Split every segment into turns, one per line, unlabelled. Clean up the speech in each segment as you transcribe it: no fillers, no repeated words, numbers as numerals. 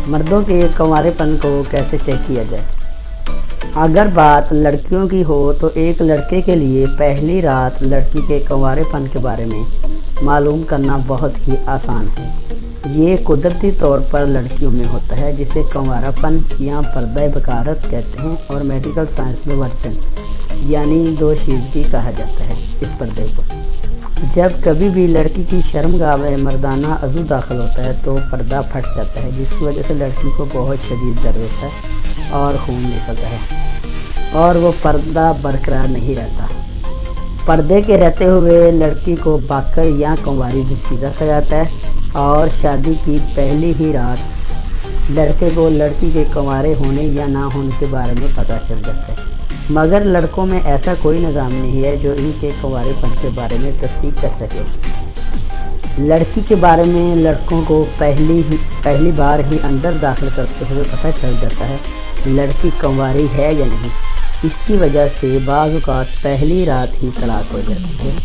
मर्दों के कंवारेपन को कैसे चेक किया जाए। अगर बात लड़कियों की हो तो एक लड़के के लिए पहली रात लड़की के कंवारेपन के बारे में मालूम करना बहुत ही आसान है। ये कुदरती तौर पर लड़कियों में होता है, जिसे कंवारापन या पर्दा बकारत कहते हैं और मेडिकल साइंस में वर्चन यानी दोशीज़गी कहा जाता है इस पर्दे को। जब कभी भी लड़की की शर्मगाह में मर्दाना अज़ू दाखिल होता है तो पर्दा फट जाता है, जिसकी वजह से लड़की को बहुत शदीद दर्द होता है और खून निकलता है और वो पर्दा बरकरार नहीं रहता। पर्दे के रहते हुए लड़की को बाकर या कंवारी दसीज़ा कहा जाता है और शादी की पहली ही रात लड़के को लड़की के कंवारे होने या ना होने के बारे में पता चल जाता है। मगर लड़कों में ऐसा कोई निज़ाम नहीं है जो इनके कंवारेपन के बारे में तस्दीक कर सके। लड़की के बारे में लड़कों को पहली बार ही अंदर दाखिल करते हुए पता चल जाता है लड़की कंवारी है या नहीं। इसकी वजह से बाज़ औक़ात पहली रात ही तलाक हो जाती है।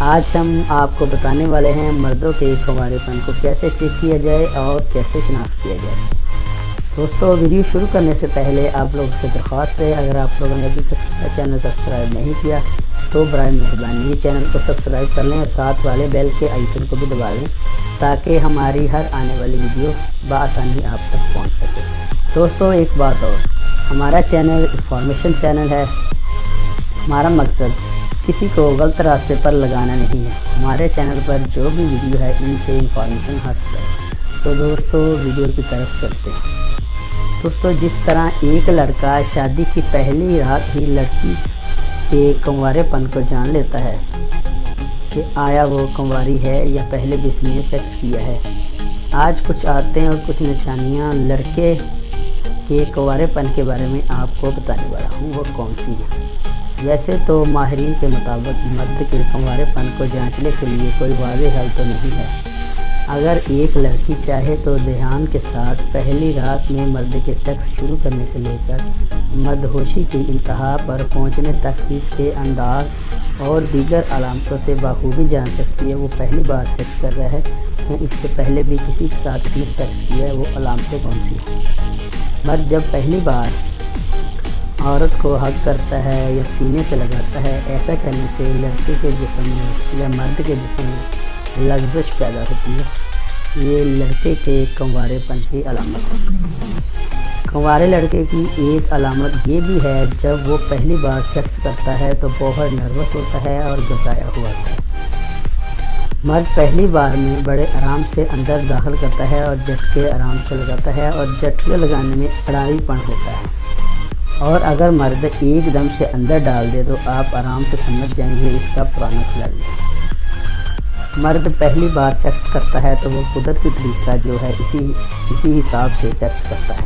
आज हम आपको बताने वाले हैं मर्दों के कंवारेपन को कैसे चेक किया जाए और कैसे शनाख्त किया जाए। दोस्तों, वीडियो शुरू करने से पहले आप लोगों से दरख्वास्त है, अगर आप लोगों ने अभी तक मेरा चैनल सब्सक्राइब नहीं किया तो बराए मेहरबानी चैनल को सब्सक्राइब कर लें और साथ वाले बेल के आइकन को भी दबा लें ताकि हमारी हर आने वाली वीडियो बआसानी आप तक पहुंच सके। दोस्तों, एक बात और, हमारा चैनल इंफॉर्मेशन चैनल है। हमारा मकसद किसी को गलत रास्ते पर लगाना नहीं है। हमारे चैनल पर जो भी वीडियो है इनसे इंफॉर्मेशन हासिल है। तो दोस्तों, वीडियो की तरफ चलते हैं। दोस्तों, जिस तरह एक लड़का शादी की पहली रात ही लड़की के कंवारेपन को जान लेता है कि आया वो कंवारी है या पहले भी इसने सेक्स किया है, आज कुछ आते और कुछ निशानियां लड़के के कंवारेपन के बारे में आपको बताने वाला हूँ। वो कौन सी है? वैसे तो माहिरीन के मुताबिक मर्द के कंवारेपन को जांचने के लिए कोई वाज़ेह हल तो नहीं है। अगर एक लड़की चाहे तो ध्यान के साथ पहली रात में मर्द के सेक्स शुरू करने से लेकर मदहोशी की इंतहा पर पहुंचने तक इसके अंदाज और दीगर अलामतों से बखूबी जान सकती है वो पहली बार सेक्स कर रहा है या इससे पहले भी किसी के साथ सेक्स किया है। वो अलामतें कौन सी हैं? मर्द जब पहली बार औरत को हग करता है या सीने से लगाता है, ऐसा करने से लड़के के जिस्म में या मर्द के जिस्म में लग़ज़श पैदा होती है। ये लड़के के कंवारेपन की अलामत है। कंवारे लड़के की एक अलामत ये भी है, जब वो पहली बार सेक्स करता है तो बहुत नर्वस होता है और घबराया हुआ होता है। मर्द पहली बार में बड़े आराम से अंदर दाखिल करता है और झटके आराम से लगाता है और झटके लगाने में अड़ाईपन होता है। और अगर मर्द एकदम से अंदर डाल दे तो आप आराम से समझ जाएंगे इसका पुराना खिलाड़ी। मर्द पहली बार सेक्स करता है तो वो कुदरती तरीका जो है इसी हिसाब से सेक्स करता है,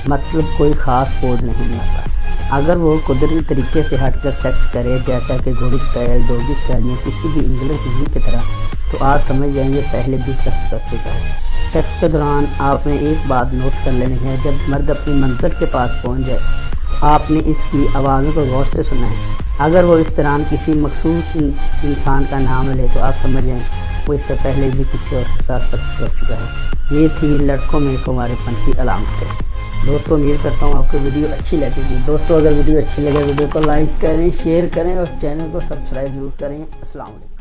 मतलब कोई ख़ास पोज नहीं आता। अगर वो कुदरती तरीके से हटकर सेक्स करे, जैसा कि घोड़ी स्टाइल, डॉगी स्टाइल या किसी भी इंग्लिश मूवी की तरह, तो आप समझ जाएंगे पहले भी सेक्स कर चुका है। सेक्स के दौरान आपने एक बात नोट कर लेनी है, जब मर्द अपनी मंजिल के पास पहुँच जाए आपने इसकी आवाज़ों को गौर से सुना है। अगर वो इस दौरान किसी मखसूस इंसान का नाम ले तो आप समझ जाएं वो इससे पहले भी किसी और के साथ सेक्स कर चुका है। ये थी लड़कों में कंवारेपन की अलामतें। दोस्तों, उम्मीद करता हूँ आपको वीडियो अच्छी लगेगी। दोस्तों, अगर वीडियो अच्छी लगे वीडियो को लाइक करें, शेयर करें और चैनल को सब्सक्राइब जरूर करें। अस्सलाम वालेकुम।